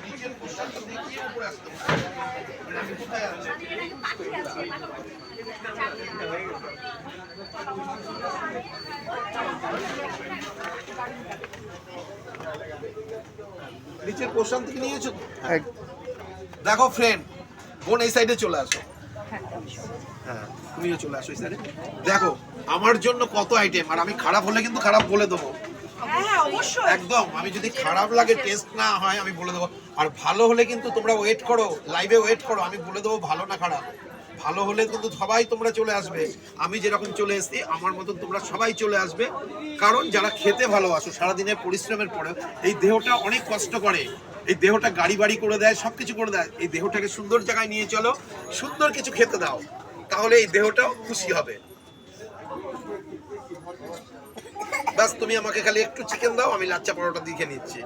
নিচের পোশাকটা দেখিয়ে উপরে আসতে আমি কোথায় আছি নিচের পোশাক থেকে নিয়েছো? দেখো ফ্রেন্ড, বোন এই সাইডে চলে আসো। হ্যাঁ, তুমিও চলে আসো এই সাইডে। দেখো আমার জন্য কত আইটেম, আর আমি খারাপ হলে কিন্তু খারাপ বলে দেবো। একদম, আমি যদি খারাপ লাগে, টেস্ট না হয়, আমি বলে দেবো। আর ভালো হলে কিন্তু তোমরা ওয়েট করো, লাইভে ওয়েট করো, আমি বলে দেবো ভালো না খারাপ। ভালো হলে কিন্তু সবাই তোমরা চলে আসবে, আমি যেরকম চলে এসেছি আমার মতন তোমরা সবাই চলে আসবে। কারণ যারা খেতে ভালোবাসো, সারাদিনের পরিশ্রমের পরে এই দেহটা অনেক কষ্ট করে, এই দেহটা গাড়ি বাড়ি করে দেয়, সবকিছু করে দেয়। এই দেহটাকে সুন্দর জায়গায় নিয়ে চলো, সুন্দর কিছু খেতে দাও, তাহলে এই দেহটাও খুশি হবে। বাস, তুমি আমাকে খালি একটু চিকেন দাও, আমি লাচ্চা পরোটা দিয়ে নিচ্ছি,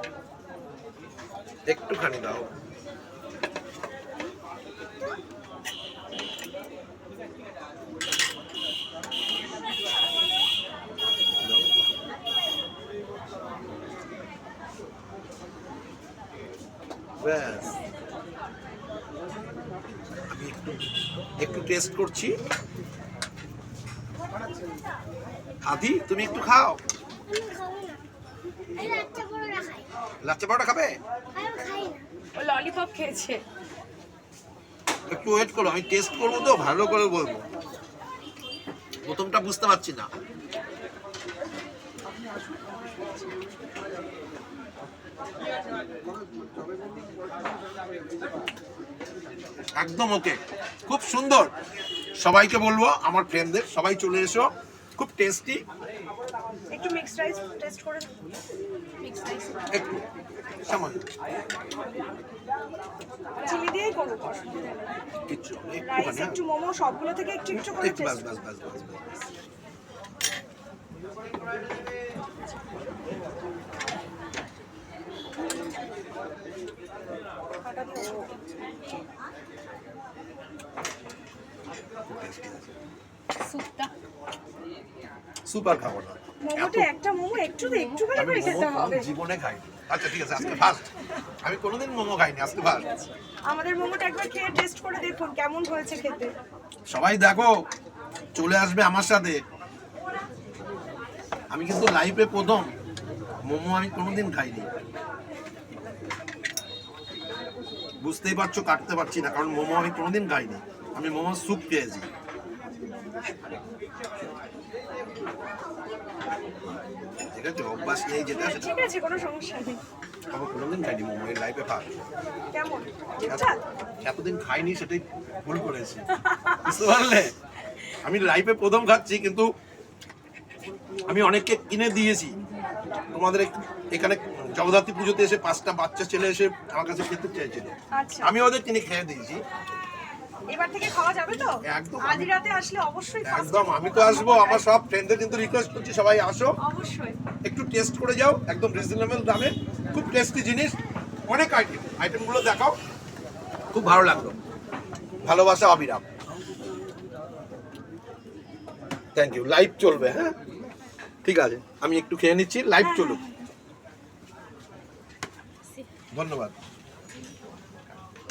একটুখানি দাও। ব্যাস, আমি একটু টেস্ট করছি। আদি, তুমি একটু খাও। লাচ্চা পরোটা খাবে? ও ললিপপ খেয়েছে। একটু ওয়েট করো, আমি টেস্ট করবো তো, ভালো করে বলবো। প্রথমটা বুঝতে পারছি না। একদম ওকে, খুব সুন্দর। সবাইকে বলবো, আমার ফ্রেন্ডদের সবাই চলে এসো, খুব টেস্টি। একটু মিক্সড রাইস টেস্ট করে মিক্সড রাইস একটু সামান্য চিনি দিয়েই করব। কিছু রাইস একটু, মোমো সবগুলো থেকে একটু একটু করে একটু, বাস বাস বাস বাস। সুপার খাবো না, মোমোটা একটা মোমো একটু একটু করে খেতে হবে। জীবনে খাই। আচ্ছা ঠিক আছে, আজকে ফার্স্ট, আমি কোনোদিন মোমো খাইনি, আজকে ফার্স্ট। আমাদের মোমোটা একবার খেয়ে টেস্ট করে দেখুন কেমন হয়েছে খেতে। সবাই দেখো, চলে আসবে আমার সাথে। আমি কিন্তু লাইফে প্রথম মোমো আমি কোনোদিন খাইনি, বুঝতেই পারছো, কাটতে পারছি না, কারণ মোমো আমি কোনোদিন খাইনি। আমি মোমো স্যুপ খেয়েছি। ঠিক আছে, অভ্যাস নেই যেটা, সেটা ঠিক আছে, কোনো সমস্যা নেই। আমি কোনোদিন খাইনি মোমো, এই লাইফে ফার্স্ট। কেমন ঠিকঠাক? এতদিন খাইনি, সেটাই ভুল করেছি, বুঝতে পারলে? আমি লাইফে প্রথম খাচ্ছি, কিন্তু আমি অনেককে কিনে দিয়েছি। তোমাদের এখানে জগদ্ধাত্রী পুজোতে এসে 5টা বাচ্চা ছেলে এসে আমার কাছে খেতে চেয়েছিল, আমি ওদের কিনে খেয়ে দিয়েছি। এবার থেকে খাওয়া যাবে তো? একদম, আজ রাতে আসলে অবশ্যই একদম, আমি তো আসবো। আমার সব ফ্রেন্ডদের কিন্তু রিকোয়েস্ট করছি, সবাই আসো, অবশ্যই একটু টেস্ট করে যাও, একদম রিজনেবল দামে, খুব টেস্টি জিনিস, অনেক আইটেমগুলো দেখাও, খুব ভালো লাগলো। ভালোবাসা অবিরাম। Thank you. লাইভ চলবে, হ্যাঁ ঠিক আছে, আমি একটু খেয়ে নিচ্ছি, লাইভ চলুক। ধন্যবাদ।